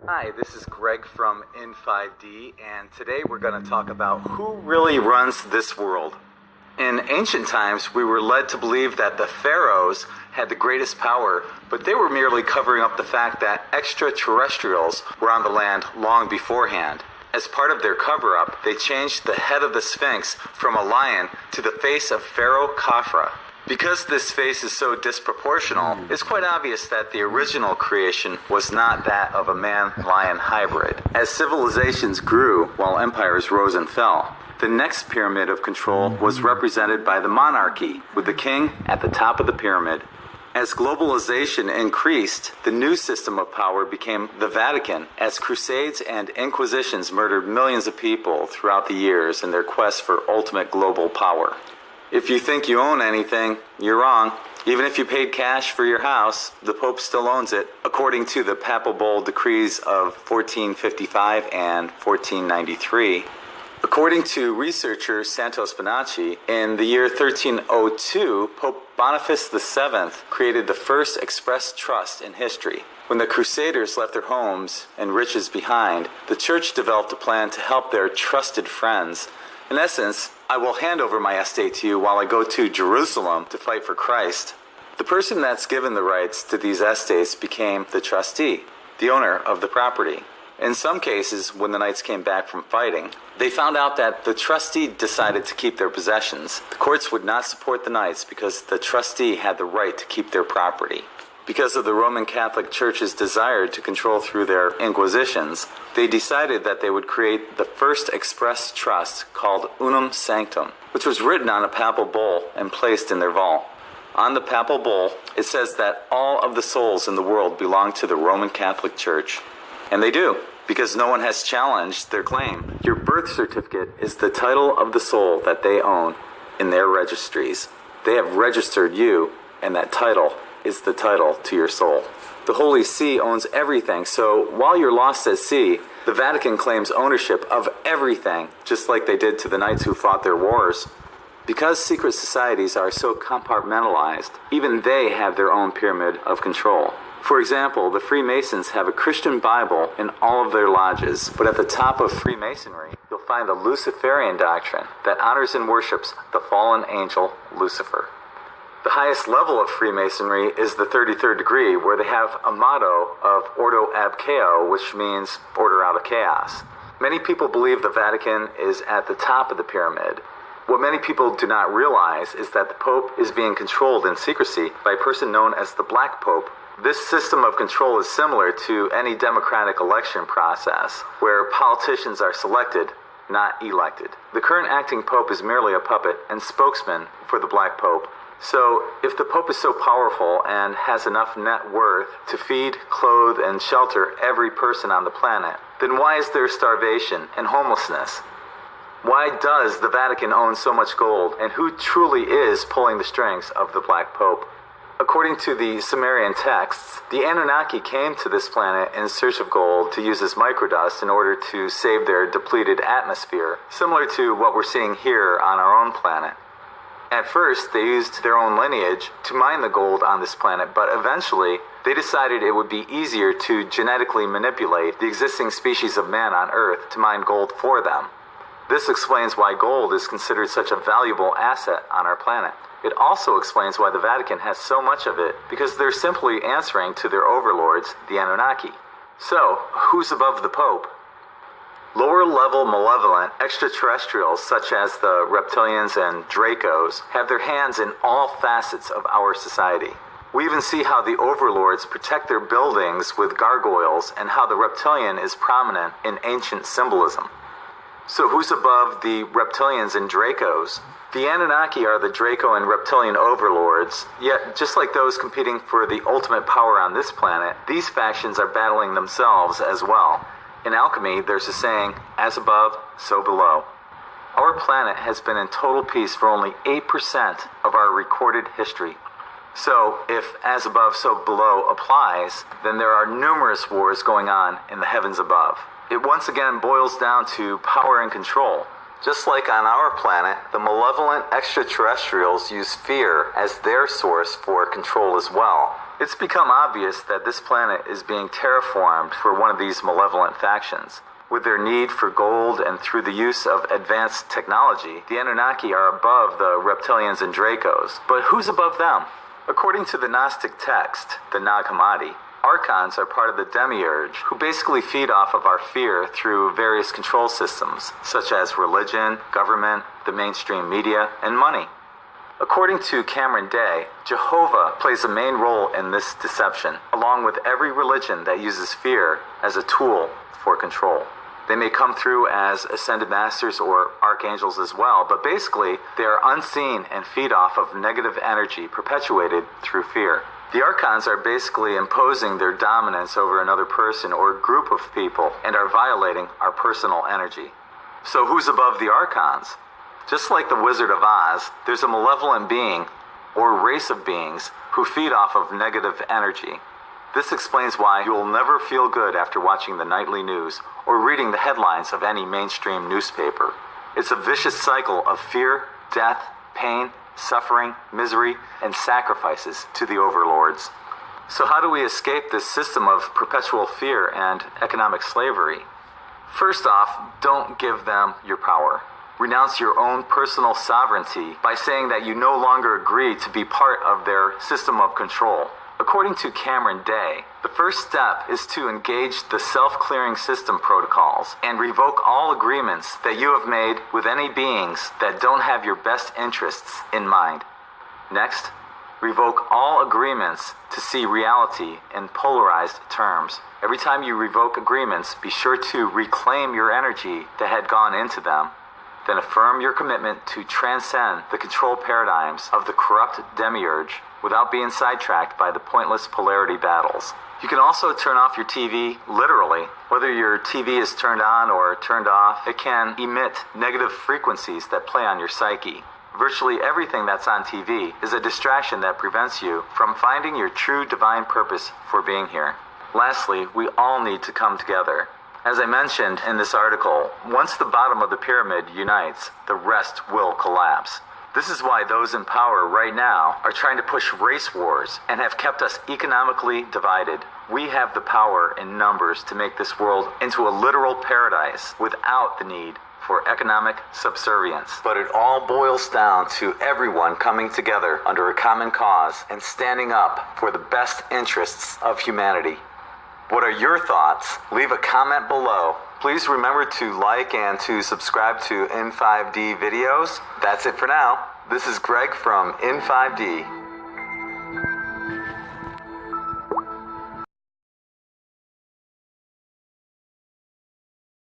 Hi, this is Greg from In5D, and today we're going to talk about who really runs this world. In ancient times, we were led to believe that the pharaohs had the greatest power, but they were merely covering up the fact that extraterrestrials were on the land long beforehand. As part of their cover-up, they changed the head of the Sphinx from a lion to the face of Pharaoh Khafra. Because this face is so disproportional, it's quite obvious that the original creation was not that of a man-lion hybrid. As civilizations grew while empires rose and fell, the next pyramid of control was represented by the monarchy, with the king at the top of the pyramid. As globalization increased, the new system of power became the Vatican, as crusades and inquisitions murdered millions of people throughout the years in their quest for ultimate global power. If you think you own anything, you're wrong. Even if you paid cash for your house, the Pope still owns it, according to the Papal Bull decrees of 1455 and 1493. According to researcher Santos Bonacci, in the year 1302, Pope Boniface VII created the first express trust in history. When the Crusaders left their homes and riches behind, the Church developed a plan to help their trusted friends. In essence, I will hand over my estate to you while I go to Jerusalem to fight for Christ. The person that's given the rights to these estates became the trustee, the owner of the property. In some cases, when the knights came back from fighting, they found out that the trustee decided to keep their possessions. The courts would not support the knights because the trustee had the right to keep their property. Because of the Roman Catholic Church's desire to control through their inquisitions, they decided that they would create the first express trust called Unum Sanctum, which was written on a papal bull and placed in their vault. On the papal bull, it says that all of the souls in the world belong to the Roman Catholic Church. And they do, because no one has challenged their claim. Your birth certificate is the title of the soul that they own in their registries. They have registered you, and that title is the title to your soul. The Holy See owns everything, so while you're lost at sea, the Vatican claims ownership of everything, just like they did to the knights who fought their wars. Because secret societies are so compartmentalized, even they have their own pyramid of control. For example, the Freemasons have a Christian Bible in all of their lodges, but at the top of Freemasonry, you'll find the Luciferian doctrine that honors and worships the fallen angel Lucifer. The highest level of Freemasonry is the 33rd degree, where they have a motto of Ordo ab Chao, which means order out of chaos. Many people believe the Vatican is at the top of the pyramid. What many people do not realize is that the Pope is being controlled in secrecy by a person known as the Black Pope. This system of control is similar to any democratic election process, where politicians are selected, not elected. The current acting Pope is merely a puppet and spokesman for the Black Pope. So, if the Pope is so powerful and has enough net worth to feed, clothe, and shelter every person on the planet, then why is there starvation and homelessness? Why does the Vatican own so much gold, and who truly is pulling the strings of the Black Pope? According to the Sumerian texts, the Anunnaki came to this planet in search of gold to use as microdust in order to save their depleted atmosphere, similar to what we're seeing here on our own planet. At first, they used their own lineage to mine the gold on this planet, but eventually, they decided it would be easier to genetically manipulate the existing species of man on Earth to mine gold for them. This explains why gold is considered such a valuable asset on our planet. It also explains why the Vatican has so much of it, because they're simply answering to their overlords, the Anunnaki. So, who's above the Pope? Lower-level malevolent extraterrestrials such as the reptilians and Dracos have their hands in all facets of our society. We even see how the overlords protect their buildings with gargoyles and how the reptilian is prominent in ancient symbolism. So who's above the reptilians and Dracos? The Anunnaki are the Draco and reptilian overlords, yet just like those competing for the ultimate power on this planet, these factions are battling themselves as well. In alchemy, there's a saying, as above, so below. Our planet has been in total peace for only 8% of our recorded history. So, if as above, so below applies, then there are numerous wars going on in the heavens above. It once again boils down to power and control. Just like on our planet, the malevolent extraterrestrials use fear as their source for control as well. It's become obvious that this planet is being terraformed for one of these malevolent factions. With their need for gold and through the use of advanced technology, the Anunnaki are above the reptilians and Dracos. But who's above them? According to the Gnostic text, the Nag Hammadi, Archons are part of the Demiurge, who basically feed off of our fear through various control systems, such as religion, government, the mainstream media, and money. According to Cameron Day, Jehovah plays a main role in this deception, along with every religion that uses fear as a tool for control. They may come through as ascended masters or archangels as well, but basically they are unseen and feed off of negative energy perpetuated through fear. The Archons are basically imposing their dominance over another person or group of people and are violating our personal energy. So who's above the Archons? Just like the Wizard of Oz, there's a malevolent being or race of beings who feed off of negative energy. This explains why you will never feel good after watching the nightly news or reading the headlines of any mainstream newspaper. It's a vicious cycle of fear, death, pain, suffering, misery, and sacrifices to the overlords. So how do we escape this system of perpetual fear and economic slavery? First off, don't give them your power. Renounce your own personal sovereignty by saying that you no longer agree to be part of their system of control. According to Cameron Day, the first step is to engage the self-clearing system protocols and revoke all agreements that you have made with any beings that don't have your best interests in mind. Next, revoke all agreements to see reality in polarized terms. Every time you revoke agreements, be sure to reclaim your energy that had gone into them. Then affirm your commitment to transcend the control paradigms of the corrupt demiurge without being sidetracked by the pointless polarity battles. You can also turn off your TV, literally. Whether your TV is turned on or turned off, it can emit negative frequencies that play on your psyche. Virtually everything that's on TV is a distraction that prevents you from finding your true divine purpose for being here. Lastly, we all need to come together. As I mentioned in this article, once the bottom of the pyramid unites, the rest will collapse. This is why those in power right now are trying to push race wars and have kept us economically divided. We have the power in numbers to make this world into a literal paradise without the need for economic subservience. But it all boils down to everyone coming together under a common cause and standing up for the best interests of humanity. What are your thoughts? Leave a comment below. Please remember to like and to subscribe to In5D videos. That's it for now. This is Greg from In5D.